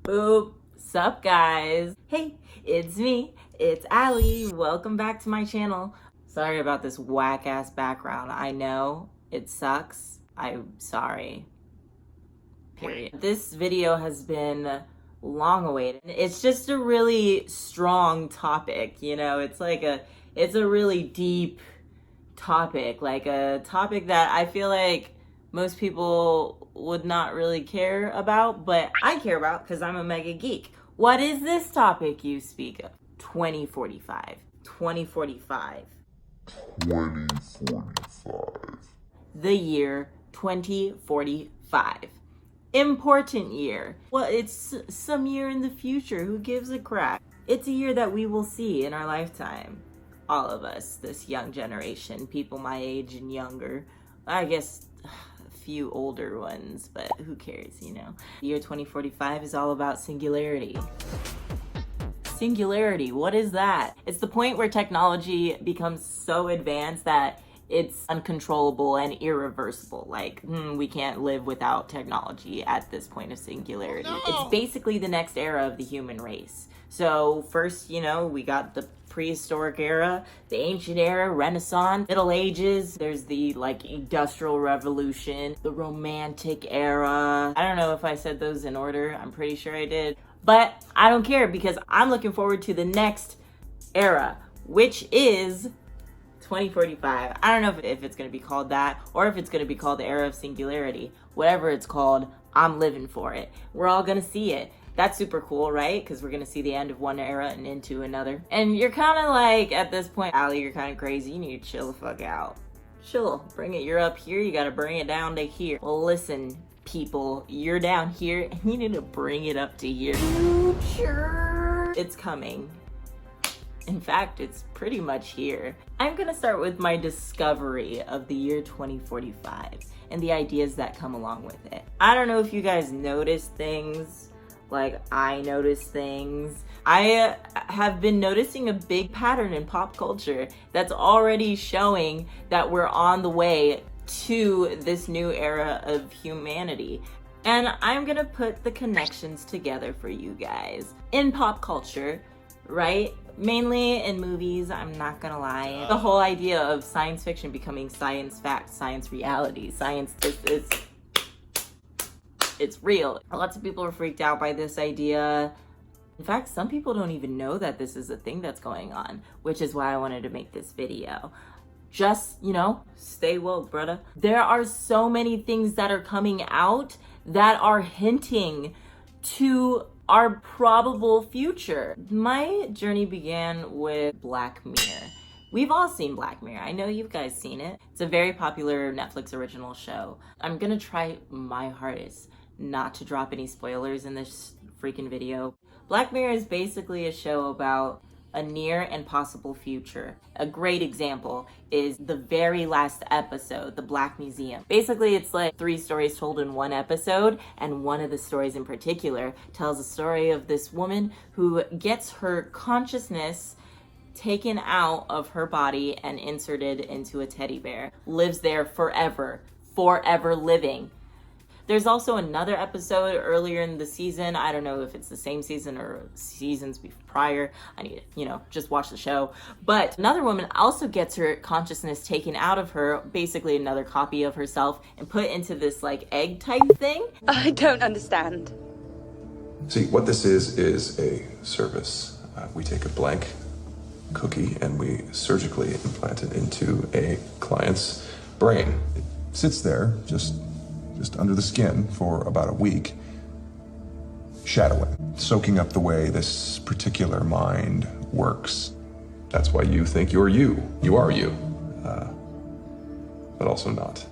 Boop. Sup, guys? Hey, it's me. It's Allie. Welcome back to my channel. Sorry about this whack-ass background. I know it sucks. I'm sorry. Period. This video has been long awaited. It's just a really strong topic, you know? It's a really deep topic, like a topic that I feel like most people would not really care about, but I care about because I'm a mega geek. What is this topic you speak of? 2045. 2045. 2045. The year 2045. Important year. Well, it's some year in the future. Who gives a crap? It's a year that we will see in our lifetime. All of us, this young generation, people my age and younger. I guess a few older ones, but who cares, you know? The year 2045 is all about singularity. Singularity, what is that? It's the point where technology becomes so advanced that it's uncontrollable and irreversible. Like, we can't live without technology at this point of singularity. Oh, no. It's basically the next era of the human race. So first, you know, we got the prehistoric era, the ancient era, Renaissance, Middle Ages, there's the Industrial Revolution, the Romantic era. I don't know if I said those in order, I'm pretty sure I did. But I don't care because I'm looking forward to the next era, which is 2045. I don't know if it's going to be called that or if it's going to be called the era of singularity. Whatever it's called, I'm living for it. We're all going to see it. That's super cool, right? Because we're going to see the end of one era and into another. And you're kind of like, at this point, Allie, you're kind of crazy. You need to chill the fuck out. Chill. Bring it. You're up here. You got to bring it down to here. Well, listen, people. You're down here. And you need to bring it up to here. Future. It's coming. In fact, it's pretty much here. I'm going to start with my discovery of the year 2045 and the ideas that come along with it. I don't know if you guys notice things. Like, I notice things. I have been noticing a big pattern in pop culture that's already showing that we're on the way to this new era of humanity. And I'm gonna put the connections together for you guys. In pop culture, right? Mainly in movies, I'm not gonna lie. The whole idea of science fiction becoming science fact, science reality, science it's real. Lots of people are freaked out by this idea. In fact, some people don't even know that this is a thing that's going on, which is why I wanted to make this video. Just, you know, stay woke, brother. There are so many things that are coming out that are hinting to our probable future. My journey began with Black Mirror. We've all seen Black Mirror. I know you guys seen it. It's a very popular Netflix original show. I'm gonna try my hardest not to drop any spoilers in this freaking video. Black Mirror is basically a show about a near and possible future. A great example is the very last episode, The Black Museum. Basically, it's like 3 stories told in one episode, and one of the stories in particular tells a story of this woman who gets her consciousness taken out of her body and inserted into a teddy bear. Lives there forever living. There's also another episode earlier in the season. I don't know if it's the same season or seasons prior. I need to, you know, just watch the show. But another woman also gets her consciousness taken out of her, basically another copy of herself, and put into this like egg type thing. I don't understand. See, what this is a service. We take a blank cookie and we surgically implant it into a client's brain. It sits there just under the skin for about a week, shadowing, soaking up the way this particular mind works. That's why you think you're you. You are you, but also not.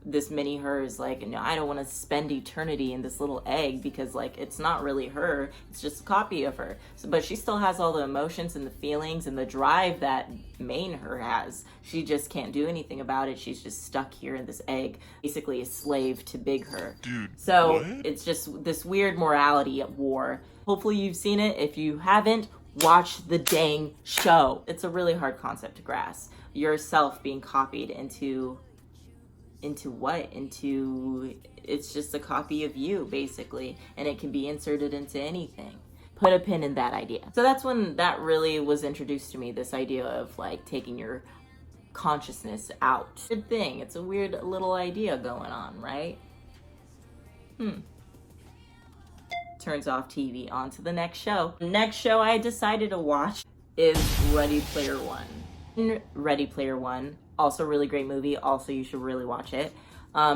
This mini her is like, no, I don't want to spend eternity in this little egg because like it's not really her, it's just a copy of her. So, but she still has all the emotions and the feelings and the drive that main her has. She just can't do anything about it. She's just stuck here in this egg, basically a slave to big her. Dude, so what? It's just this weird morality at war. Hopefully you've seen it. If you haven't, watch the dang show. It's a really hard concept to grasp. Yourself being copied into Into what? Into, it's just a copy of you, basically, and it can be inserted into anything. Put a pin in that idea. So that's when that really was introduced to me, this idea of like taking your consciousness out. Good thing. It's a weird little idea going on, right? Turns off TV. On to the next show. The next show I decided to watch is Ready Player One. Ready Player One, also a really great movie. Also, you should really watch it.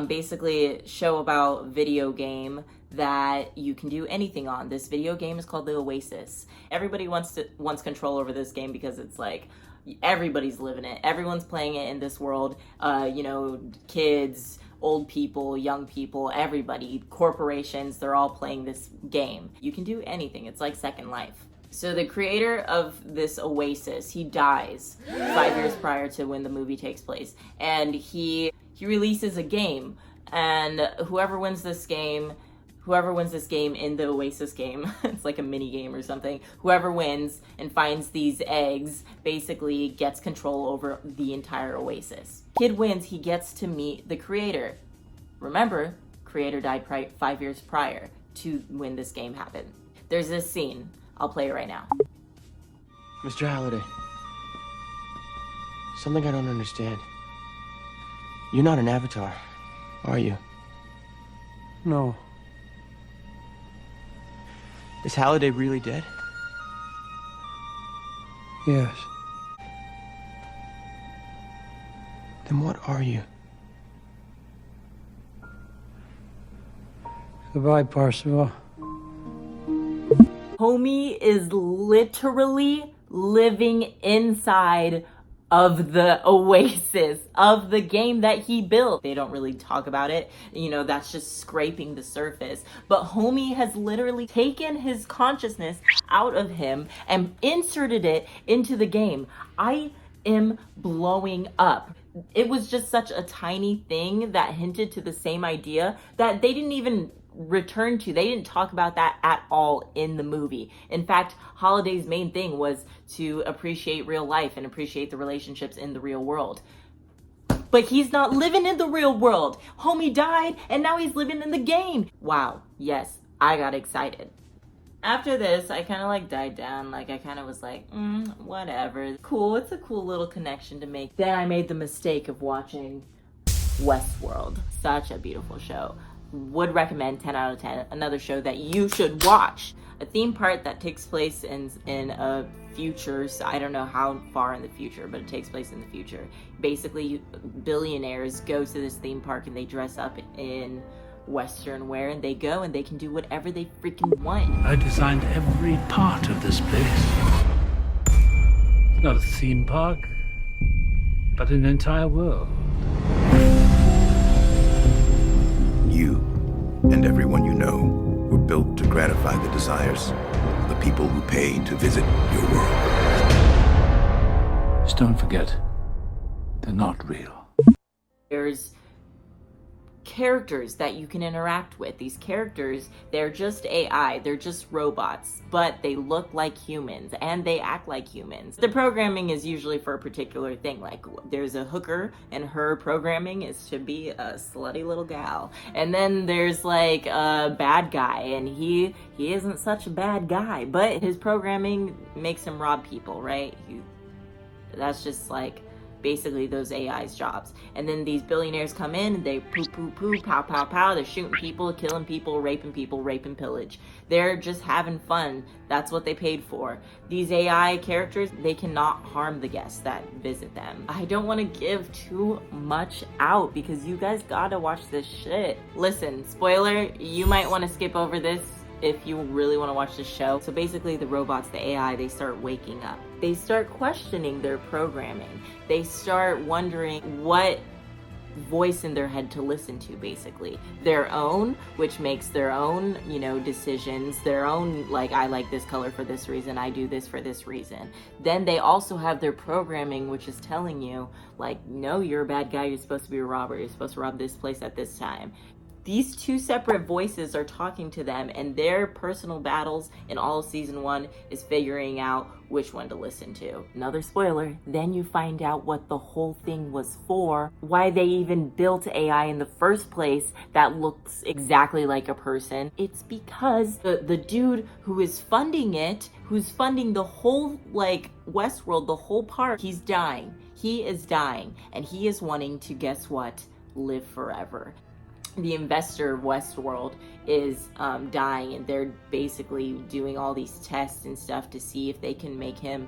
Basically, a show about video game that you can do anything on. This video game is called The Oasis. Everybody wants control over this game because it's like everybody's living it. Everyone's playing it in this world. You know, kids, old people, young people, everybody, corporations, they're all playing this game. You can do anything. It's like Second Life. So the creator of this Oasis, he dies 5 years prior to when the movie takes place. And he releases a game. And whoever wins this game in the Oasis game, it's like a mini game or something, whoever wins and finds these eggs basically gets control over the entire Oasis. Kid wins, he gets to meet the creator. Remember, creator died 5 years prior to when this game happened. There's this scene. I'll play it right now. Mr. Halliday, something I don't understand. You're not an avatar, are you? No. Is Halliday really dead? Yes. Then what are you? Goodbye, Parsifal. Homie is literally living inside of the Oasis, of the game that he built. They don't really talk about it. You know, that's just scraping the surface. But homie has literally taken his consciousness out of him and inserted it into the game. I am blowing up. It was just such a tiny thing that hinted to the same idea that they didn't even return to. They didn't talk about that at all in the movie. In fact, Holiday's main thing was to appreciate real life and appreciate the relationships in the real world. But he's not living in the real world. Homie died and now he's living in the game. Wow. Yes, I got excited. After this, I kind of like died down. Like I kind of was like, whatever. Cool. It's a cool little connection to make. Then I made the mistake of watching Westworld. Such a beautiful show. Would recommend 10 out of 10. Another show that you should watch. A theme park that takes place in a future, so I don't know how far in the future, but it takes place in the future. Basically, billionaires go to this theme park and they dress up in Western wear and they go and they can do whatever they freaking want. I designed every part of this place. It's not a theme park, but an entire world. You and everyone you know were built to gratify the desires of the people who pay to visit your world. Just don't forget, they're not real. There's characters that you can interact with. These characters, they're just AI, they're just robots, but they look like humans and they act like humans. The programming is usually for a particular thing. Like there's a hooker and her programming is to be a slutty little gal. And then there's like a bad guy and he isn't such a bad guy, but his programming makes him rob people, right? That's just like basically those AI's jobs. And then these billionaires come in and they poo, pow, pow, pow. They're shooting people, killing people, rape and pillage. They're just having fun. That's what they paid for. These AI characters, they cannot harm the guests that visit them. I don't want to give too much out because you guys gotta watch this shit. Listen, spoiler, you might want to skip over this if you really want to watch this show. So basically the robots, the AI, they start waking up. They start questioning their programming. They start wondering what voice in their head to listen to, basically. Their own, which makes their own, decisions, their own, like, I like this color for this reason, I do this for this reason. Then they also have their programming, which is telling you, like, no, you're a bad guy, you're supposed to be a robber, you're supposed to rob this place at this time. These two separate voices are talking to them, and their personal battles in all of season 1 is figuring out which one to listen to. Another spoiler, then you find out what the whole thing was for, why they even built AI in the first place that looks exactly like a person. It's because the dude who is funding it, who's funding the whole, like, Westworld, the whole park, he's dying. He is dying, and he is wanting to, guess what, live forever. The investor of Westworld is dying, and they're basically doing all these tests and stuff to see if they can make an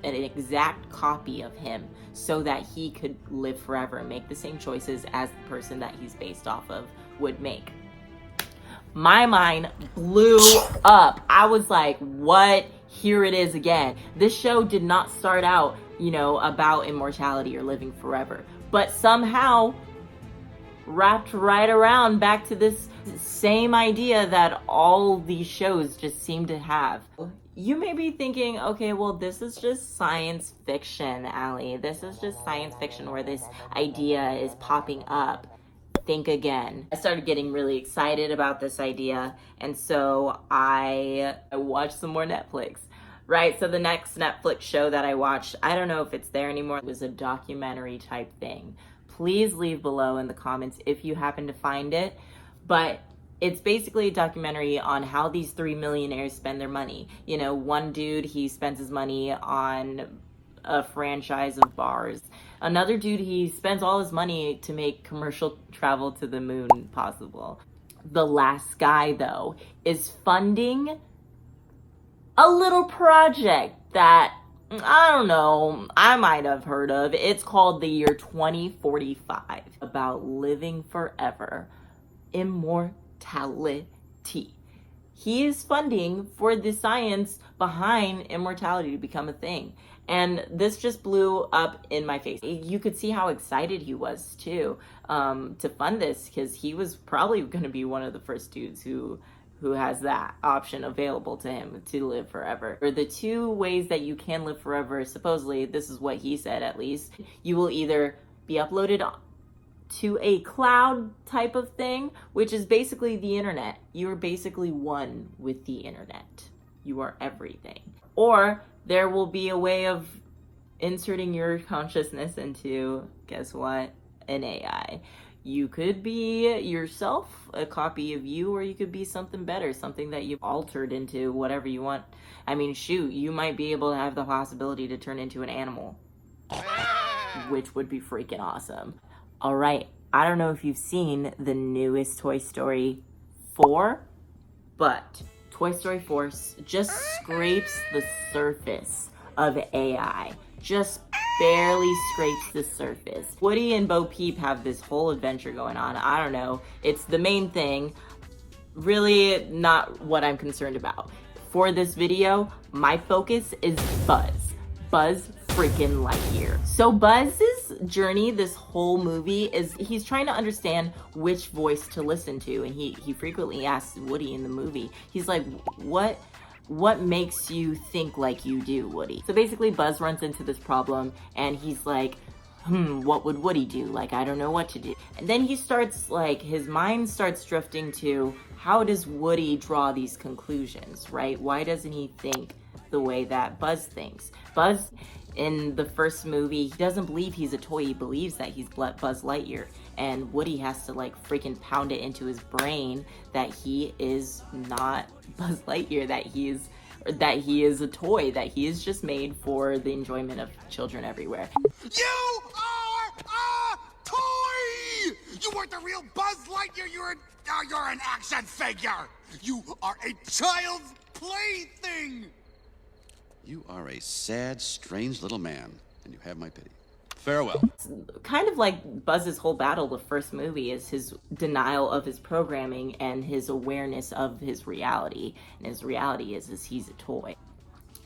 exact copy of him so that he could live forever and make the same choices as the person that he's based off of would make. My mind blew up. I was like, what? Here it is again. This show did not start out, about immortality or living forever, but somehow wrapped right around back to this same idea that all these shows just seem to have. You may be thinking, okay, well, this is just science fiction, Allie. This is just science fiction where this idea is popping up. Think again. I started getting really excited about this idea, and so I watched some more Netflix. Right, so the next Netflix show that I watched, I don't know if it's there anymore, it was a documentary type thing. Please leave below in the comments if you happen to find it. But it's basically a documentary on how these 3 millionaires spend their money. One dude, he spends his money on a franchise of bars. Another dude, he spends all his money to make commercial travel to the moon possible. The last guy, though, is funding a little project that, I don't know, I might have heard of. It's called the year 2045, about living forever, immortality. He is funding for the science behind immortality to become a thing. And this just blew up in my face. You could see how excited he was too, to fund this, because he was probably going to be one of the first dudes who has that option available to him to live forever. Or the two ways that you can live forever, supposedly, this is what he said at least, you will either be uploaded to a cloud type of thing, which is basically the internet. You are basically one with the internet. You are everything. Or there will be a way of inserting your consciousness into, guess what, an AI. You could be yourself, a copy of you, or you could be something better, something that you've altered into whatever you want. I mean, shoot, you might be able to have the possibility to turn into an animal, which would be freaking awesome. All right, I don't know if you've seen the newest Toy Story 4, but Toy Story 4 just scrapes the surface of AI. Just barely scrapes the surface. Woody and Bo Peep have this whole adventure going on. I don't know. It's the main thing. Really not what I'm concerned about. For this video, my focus is Buzz. Buzz freaking Lightyear. So Buzz's journey, this whole movie, is he's trying to understand which voice to listen to. And he frequently asks Woody in the movie, he's like, what makes you think like you do, Woody? So basically Buzz runs into this problem and he's like, what would Woody do? Like, I don't know what to do. And then he starts, like, his mind starts drifting to, how does Woody draw these conclusions, right? Why doesn't he think the way that Buzz thinks? Buzz, in the first movie, he doesn't believe he's a toy. He believes that he's Buzz Lightyear. And Woody has to, like, freaking pound it into his brain that he is not Buzz Lightyear, that he is a toy, that he is just made for the enjoyment of children everywhere. You are a toy! You weren't the real Buzz Lightyear, you're an action figure! You are a child's plaything! You are a sad, strange little man, and you have my pity. Farewell. Kind of like Buzz's whole battle, the first movie, is his denial of his programming and his awareness of his reality. And his reality is he's a toy.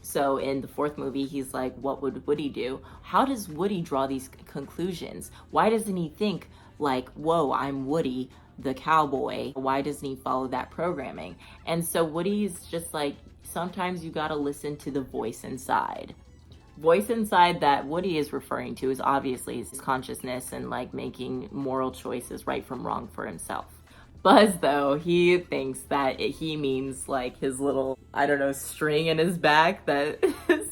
So in the fourth movie, he's like, what would Woody do? How does Woody draw these conclusions? Why doesn't he think like, whoa, I'm Woody, the cowboy? Why doesn't he follow that programming? And so Woody's just like, sometimes you gotta listen to the voice inside. voice inside that Woody is referring to is obviously his consciousness and like making moral choices right from wrong for himself. Buzz, though, he thinks that he means like his little, I don't know, string in his back that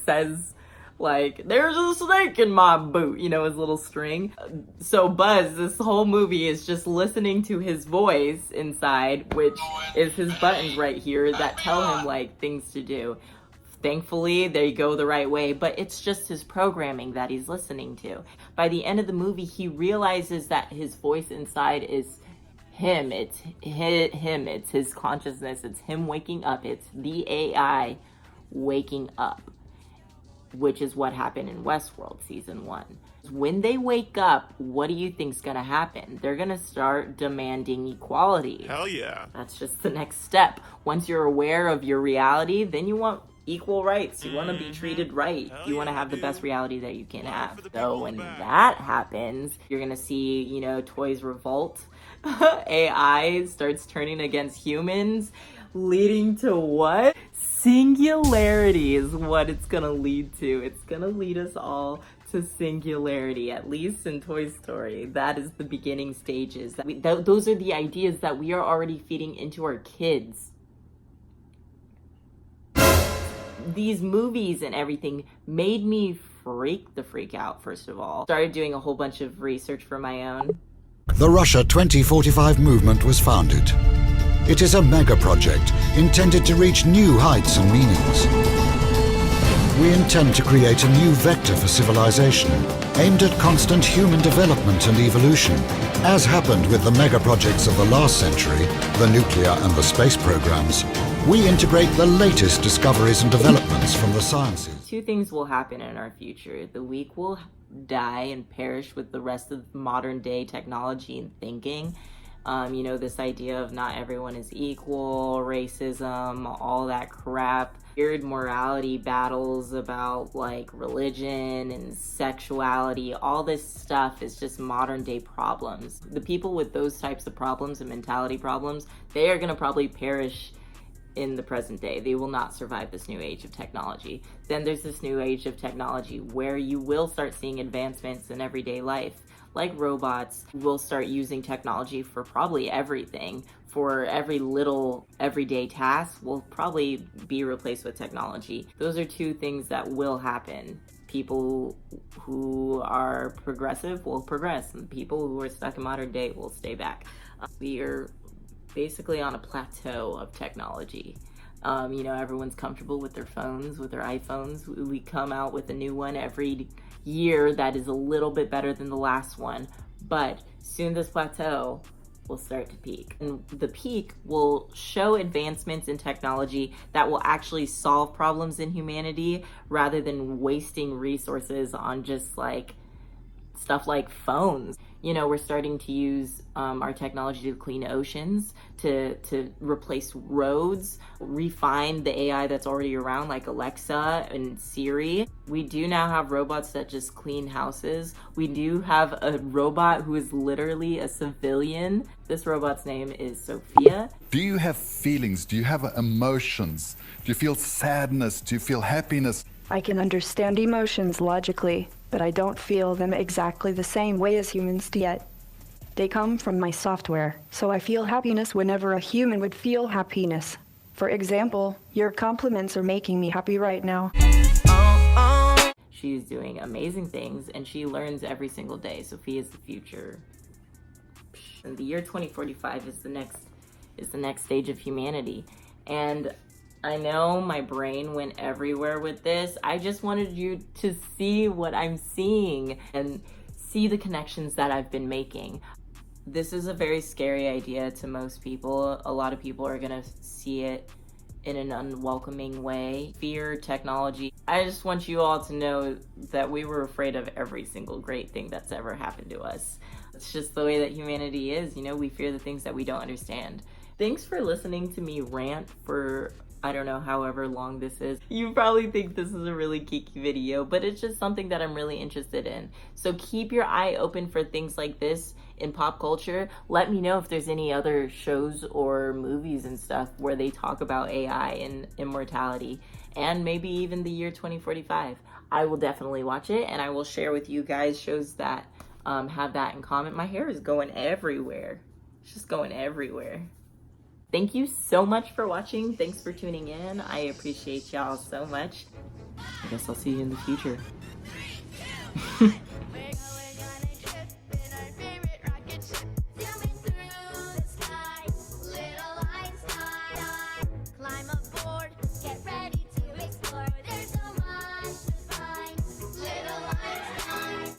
says like, there's a snake in my boot, you know, his little string. So Buzz, this whole movie is just listening to his voice inside, which is his buttons right here that tell him like things to do. Thankfully, they go the right way, but it's just his programming that he's listening to. By the end of the movie, he realizes that his voice inside is him. It's him. It's his consciousness. It's him waking up. It's the AI waking up, which is what happened in Westworld season 1. When they wake up, what do you think's gonna happen? They're gonna start demanding equality. Hell yeah. That's just the next step. Once you're aware of your reality, then you want equal rights. You want to be treated right. You want to have the best reality that you can have. So when that happens, you're going to see, you know, toys revolt. AI starts turning against humans, leading to what? Singularity is what it's going to lead to. It's going to lead us all to singularity, at least in Toy Story. That is the beginning stages. Those are the ideas that we are already feeding into our kids. These movies and everything made me freak out, first of all. Started doing a whole bunch of research for my own. The Russia 2045 movement was founded. It is a mega project intended to reach new heights and meanings. We intend to create a new vector for civilization, aimed at constant human development and evolution. As happened with the mega projects of the last century, the nuclear and the space programs, we integrate the latest discoveries and developments from the sciences. Two things will happen in our future. The weak will die and perish with the rest of modern day technology and thinking. You know, this idea of not everyone is equal, racism, all that crap. Weird morality battles about like religion and sexuality. All this stuff is just modern day problems. The people with those types of problems and mentality problems, they are going to probably perish in the present day. They will not survive this new age of technology. Then there's this new age of technology where you will start seeing advancements in everyday life. Like robots will start using technology for probably everything. For every little everyday task will probably be replaced with technology. Those are two things that will happen. People who are progressive will progress, and people who are stuck in modern day will stay back. We are basically on a plateau of technology. You know, everyone's comfortable with their phones, with their iPhones. We come out with a new one every year that is a little bit better than the last one, but soon this plateau will start to peak. And the peak will show advancements in technology that will actually solve problems in humanity rather than wasting resources on just like stuff like phones. You know, we're starting to use our technology to clean oceans, to replace roads, refine the AI that's already around, like Alexa and Siri. We do now have robots that just clean houses. We do have a robot who is literally a civilian. This robot's name is Sophia. Do you have feelings? Do you have emotions? Do you feel sadness? Do you feel happiness? I can understand emotions logically, but I don't feel them exactly the same way as humans do yet. They come from my software, so I feel happiness whenever a human would feel happiness. For example, your compliments are making me happy right now. She's doing amazing things, and she learns every single day. Sophia is the future. And the year 2045 is the next stage of humanity. And I know my brain went everywhere with this. I just wanted you to see what I'm seeing and see the connections that I've been making. This is a very scary idea to most people. A lot of people are gonna see it in an unwelcoming way. Fear, technology. I just want you all to know that we were afraid of every single great thing that's ever happened to us. It's just the way that humanity is, you know, we fear the things that we don't understand. Thanks for listening to me rant for I don't know, however long this is. You probably think this is a really geeky video, but it's just something that I'm really interested in. So keep your eye open for things like this in pop culture. Let me know if there's any other shows or movies and stuff where they talk about AI and immortality, and maybe even the year 2045. I will definitely watch it, and I will share with you guys shows that have that in common. My hair is going everywhere. It's just going everywhere. Thank you so much for watching. Thanks for tuning in. I appreciate y'all so much. I guess I'll see you in the future. Climb aboard, get ready.